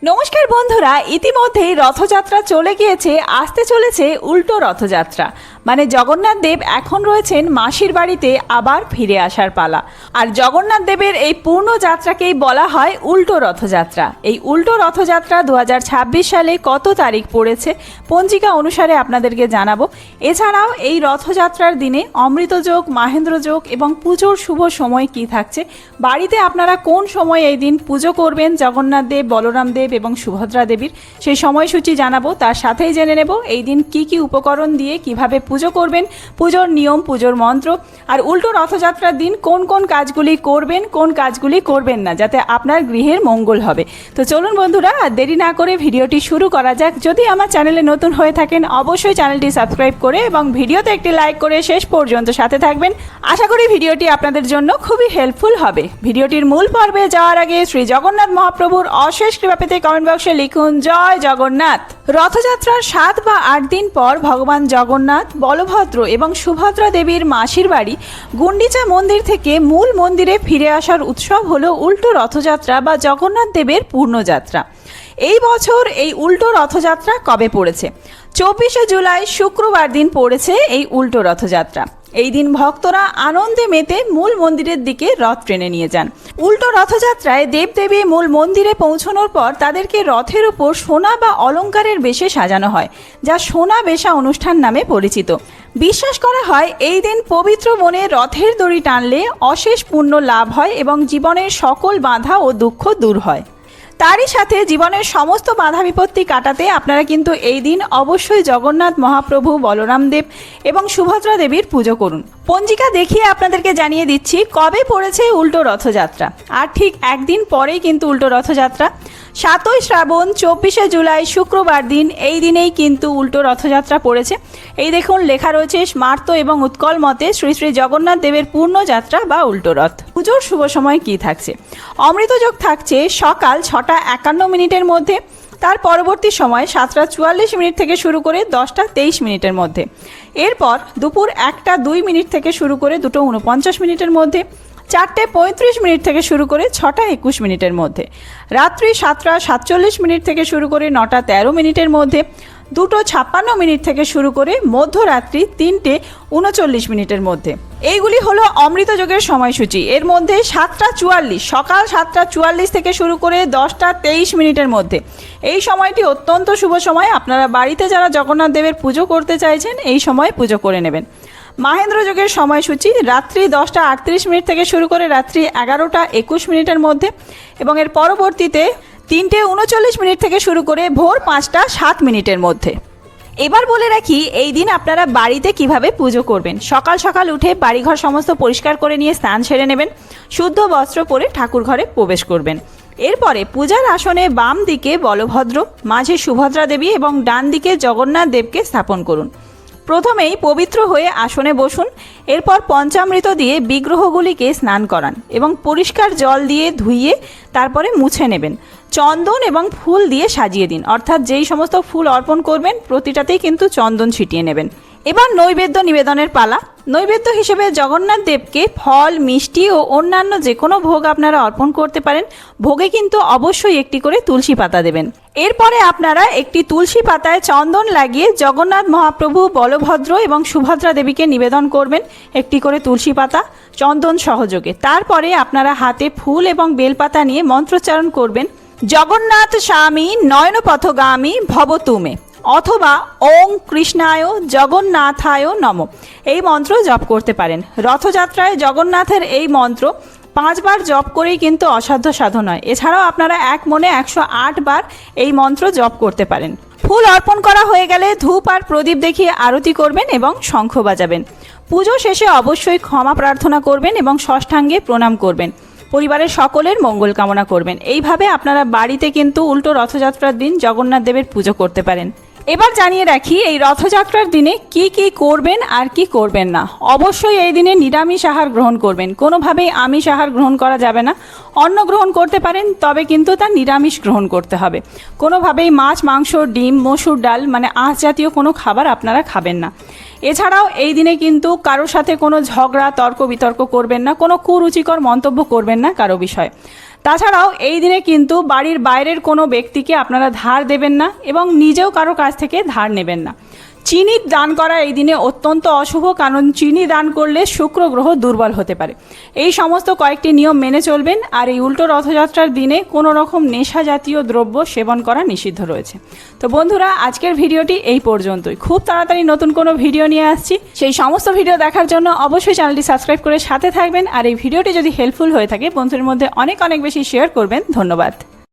নমস্কার বন্ধুরা, ইতিমধ্যেই রথযাত্রা চলে গিয়েছে। আসতে চলেছে উল্টো রথযাত্রা, মানে জগন্নাথ দেব এখন রয়েছেন মাসির বাড়িতে, আবার ফিরে আসার পালা। আর জগন্নাথ দেবের এই পূর্ণ যাত্রাকেই বলা হয় উল্টো রথযাত্রা। এই উল্টো রথযাত্রা 2026 সালে কত তারিখ পড়েছে পঞ্জিকা অনুসারে আপনাদেরকে জানাবো। এছাড়াও এই রথযাত্রার দিনে অমৃতযোগ, মাহেন্দ্রযোগ এবং পুজোর শুভ সময় কি থাকছে, বাড়িতে আপনারা কোন সময় এই দিন পুজো করবেন জগন্নাথ দেব, বলরাম দেব এবং সুভদ্রা দেবীর, সেই সময়সূচি জানাবো। তার সাথেই জেনে নেব এই দিন কি কি উপকরণ দিয়ে কিভাবে পুজো করবেন, পুজোর নিয়ম, পুজোর মন্ত্র, আর উল্টো রথযাত্রার দিন কোন কোন কাজগুলি করবেন, কোন কাজগুলি করবেন না, যাতে আপনার গৃহের মঙ্গল হবে। তো চলুন বন্ধুরা, আর দেরি না করে ভিডিওটি শুরু করা যাক। যদি আমার চ্যানেলে নতুন হয়ে থাকেন অবশ্যই চ্যানেলটি সাবস্ক্রাইব করে এবং ভিডিওতে একটি লাইক করে শেষ পর্যন্ত সাথে থাকবেন। আশা করি ভিডিওটি আপনাদের জন্য খুবই হেল্পফুল হবে। ভিডিওটির মূল পর্বে যাওয়ার আগে শ্রী জগন্নাথ মহাপ্রভুর অশেষ কৃপা পেতে কমেন্ট বক্সে লিখুন জয় জগন্নাথ। রথযাত্রার 7 বা 8 দিন পর ভগবান জগন্নাথ, বলভদ্র এবং সুভদ্রা দেবীর মাসির বাড়ি গুন্ডিচা মন্দির থেকে মূল মন্দিরে ফিরে আসার উৎসব হলো উল্টো রথযাত্রা বা জগন্নাথ দেবের পূর্ণযাত্রা। এই বছর এই উল্টো রথযাত্রা কবে পড়েছে? 24শে জুলাই শুক্রবার দিন পড়েছে এই উল্টো রথযাত্রা। এই দিন ভক্তরা আনন্দে মেতে মূল মন্দিরের দিকে রথ টেনে নিয়ে যান। উল্টো রথযাত্রায় দেবদেবী মূল মন্দিরে পৌঁছানোর পর তাদেরকে রথের উপর সোনা বা অলংকারের বেশে সাজানো হয়, যা সোনা বেশা অনুষ্ঠান নামে পরিচিত। বিশ্বাস করা হয় এই দিন পবিত্র বনে রথের দড়ি টানলে অশেষ পুণ্য লাভ হয় এবং জীবনের সকল বাধা ও দুঃখ দূর হয়। তারই সাথে জীবনের সমস্ত বাধা বিপত্তি কাটাতে আপনারা কিন্তু এই দিন অবশ্যই জগন্নাথ মহাপ্রভু, বলরাম দেব এবং সুভদ্রা দেবীর পুজো করুন। পঞ্জিকা দেখিয়ে আপনাদেরকে জানিয়ে দিচ্ছি কবে পড়েছে উল্টো রথযাত্রা। আর ঠিক একদিন পরেই কিন্তু উল্টো রথযাত্রা, 7ই শ্রাবণ 24শে জুলাই শুক্রবার দিন। এই দিনেই কিন্তু উল্টো রথযাত্রা পড়েছে। এই দেখুন লেখা রয়েছে স্মার্ত এবং উৎকল মতে শ্রী শ্রী জগন্নাথ দেবের পূর্ণযাত্রা বা উল্টো রথ। পুজোর শুভ সময় কি থাকছে? অমৃতযোগ থাকছে সকাল 6টা 51 মিনিটের মধ্যে, তার পরবর্তী সময় 7টা 44 মিনিট থেকে শুরু করে 10টা 23 মিনিটের মধ্যে। এরপর দুপুর 1টা 2 মিনিট থেকে শুরু করে 2টো 49 মিনিটের মধ্যে, 4টে 35 মিনিট থেকে শুরু করে 6টা 21 মিনিটের মধ্যে, রাত্রি 7টা 47 মিনিট থেকে শুরু করে 9টা 13 মিনিটের মধ্যে, 2টো 56 মিনিট থেকে শুরু করে মধ্যরাত্রি 3টে 39 মিনিটের মধ্যে। এইগুলি হলো অমৃতযোগের সময়সূচি। এর মধ্যে 7টা 44, সকাল 7টা 44 থেকে শুরু করে 10টা 23 মিনিটের মধ্যে, এই সময়টি অত্যন্ত শুভ সময়। আপনারা বাড়িতে যারা জগন্নাথ দেবের পুজো করতে চাইছেন এই সময় পুজো করে নেবেন। মাহেন্দ্র যোগের সময়সূচি রাত্রি 10টা 38 মিনিট থেকে শুরু করে রাত্রি 11টা 21 মিনিটের মধ্যে এবং এর পরবর্তীতে 3টে 39 মিনিট থেকে শুরু করে ভোর 5টা 7 মিনিটের মধ্যে। এবার বলে রাখি এই দিন আপনারা বাড়িতে কিভাবে পুজো করবেন। সকাল সকাল উঠে বাড়িঘর সমস্ত পরিষ্কার করে নিয়ে স্নান সেরে নেবেন, শুদ্ধ বস্ত্র পরে ঠাকুর ঘরে প্রবেশ করবেন। এরপরে পূজার আসনে বাম দিকে বলভদ্র, মাঝে সুভদ্রা দেবী এবং ডান দিকে জগন্নাথ দেবকে স্থাপন করুন। প্রথমেই পবিত্র হয়ে আসনে বসুন। এরপর পঞ্চামৃত দিয়ে বিগ্রহগুলিকে স্নান করান এবং পরিষ্কার জল দিয়ে ধুইয়ে তারপরে মুছে নেবেন। চন্দন এবং ফুল দিয়ে সাজিয়ে দিন, অর্থাৎ যেই সমস্ত ফুল অর্পণ করবেন প্রতিটাতেই কিন্তু চন্দন ছিটিয়ে নেবেন। এবার নৈবেদ্য নিবেদনের পালা। নৈবেদ্য হিসেবে জগন্নাথ দেবকে ফল, মিষ্টি ও অন্যান্য যে কোনো ভোগ আপনারা অর্পণ করতে পারেন। ভোগে কিন্তু অবশ্যই একটি করে তুলসী পাতা দেবেন। এরপরে আপনারা একটি তুলসী পাতায় চন্দন লাগিয়ে জগন্নাথ মহাপ্রভু, বলভদ্র এবং সুভদ্রা দেবীকে নিবেদন করবেন একটি করে তুলসী পাতা চন্দন সহযোগে। তারপরে আপনারা হাতে ফুল এবং বেলপাতা নিয়ে মন্ত্রোচ্চারণ করবেন, জগন্নাথ স্বামী নয়নপথগামী ভব তুমে, অথবা ওং কৃষ্ণায় জগন্নাথায় নম, এই মন্ত্র জপ করতে পারেন। রথযাত্রায় জগন্নাথের এই মন্ত্র 5 বার জপ করেই কিন্তু অসাধ্য সাধন হয়। এছাড়াও আপনারা এক মনে 108 বার এই মন্ত্র জপ করতে পারেন। ফুল অর্পণ করা হয়ে গেলে ধূপ আর প্রদীপ দেখিয়ে আরতি করবেন এবং শঙ্খ বাজাবেন। পুজো শেষে অবশ্যই ক্ষমা প্রার্থনা করবেন এবং ষষ্ঠাঙ্গে প্রণাম করবেন। পরিবারের সকলের মঙ্গল কামনা করবেন। এইভাবে আপনারা বাড়িতে কিন্তু উল্টো রথযাত্রার দিন জগন্নাথ দেবের পুজো করতে পারেন। এবার জানিয়ে রাখি এই রথযাত্রার দিনে কি কি করবেন আর কি করবেন না। অবশ্যই এই দিনে নিরামিষ আহার গ্রহণ করবেন, কোনোভাবেই আমিষ আহার গ্রহণ করা যাবে না। অন্ন গ্রহণ করতে পারেন, তবে কিন্তু তা নিরামিষ গ্রহণ করতে হবে। কোনোভাবেই মাছ, মাংস, ডিম, মসুর ডাল মানে আঁশ জাতীয় কোনো খাবার আপনারা খাবেন না। এছাড়াও এই দিনে কিন্তু কারোর সাথে কোনো ঝগড়া, তর্ক বিতর্ক করবেন না, কোনো কুরুচিকর মন্তব্য করবেন না কারো বিষয়ে। তাছাড়াও এই দিনে কিন্তু বাড়ির বাইরের কোনো ব্যক্তিকে আপনারা ধার দেবেন না এবং নিজেও কারো কাছ থেকে ধার নেবেন না। চিনি দান করা এই দিনে অত্যন্ত অশুভ, কারণ চিনি দান করলে শুক্র গ্রহ দুর্বল হতে পারে। এই সমস্ত কয়েকটি নিয়ম মেনে চলবেন। আর এই উল্টো রথযাত্রার দিনে কোনো রকম নেশা জাতীয় দ্রব্য সেবন করা নিষিদ্ধ রয়েছে। তো বন্ধুরা, আজকের ভিডিওটি এই পর্যন্তই। খুব তাড়াতাড়ি নতুন কোনো ভিডিও নিয়ে আসছি। সেই সমস্ত ভিডিও দেখার জন্য অবশ্যই চ্যানেলটি সাবস্ক্রাইব করে সাথে থাকবেন। আর এই ভিডিওটি যদি হেল্পফুল হয়ে থাকে বন্ধুদের মধ্যে অনেক বেশি শেয়ার করবেন। ধন্যবাদ।